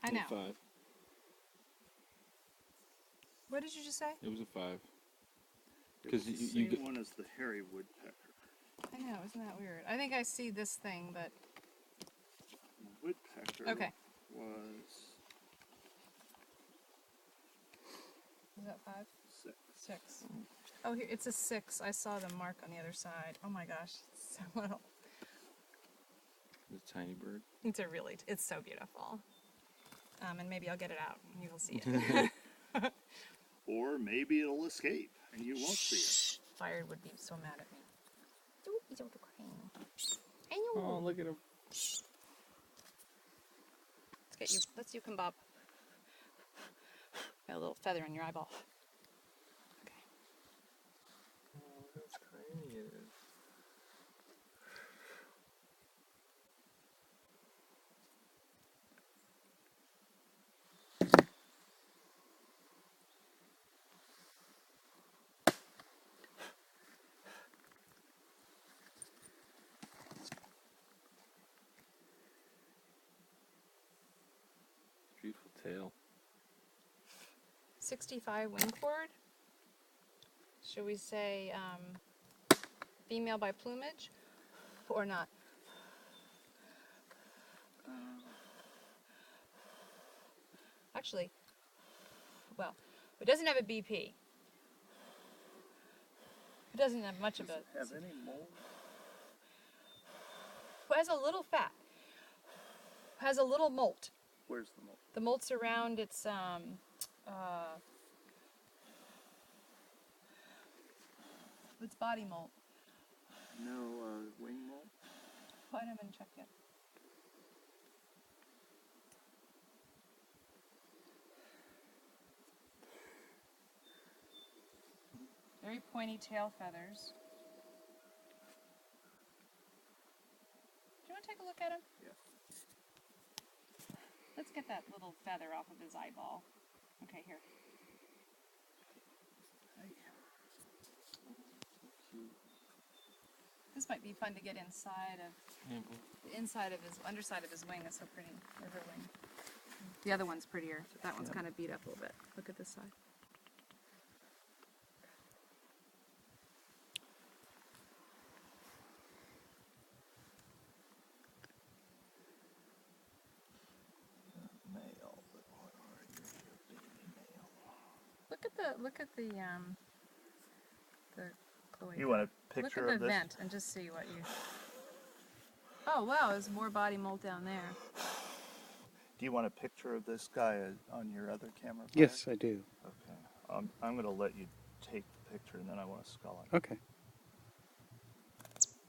I know. 5. What did you just say? It was a 5. Because you get one as the hairy woodpecker. I know, isn't that weird? I think I see this thing, but... Woodpecker okay. was... Is that 5? 6. 6. Oh, here, it's a 6. I saw the mark on the other side. Oh my gosh, it's so little. The tiny bird. It's so beautiful. And maybe I'll get it out and you'll see it. Or maybe it'll escape and you won't see it. Fire would be so mad at me. Oh, he's over crying. Oh, look at him. Let's you come, Bob. Got a little feather in your eyeball. Okay. Oh, look how tiny it is. Beautiful tail. 65 wing chord. Should we say female by plumage or not? Actually, well, it doesn't have a BP. It doesn't have much of a... Does it have any mold? It has a little fat. It has a little molt. Where's the mold? The molt's around its body molt. No wing mold? Oh, I haven't checked yet. Very pointy tail feathers. Do you want to take a look at him? Yeah. Let's get that little feather off of his eyeball. Okay, here. This might be fun to get inside of the inside of his underside of his wing. Is so pretty. Or her wing. The other one's prettier. That one's kind of beat up a little bit. Look at this side. Male, but what are you, baby male? Look at the Chloe. You want a picture Look at of the this? vent and just see what you... Oh, wow, there's more body mold down there. Do you want a picture of this guy on your other camera? Yes, I do. Okay. I'm going to let you take the picture and then I want to skull it. Okay.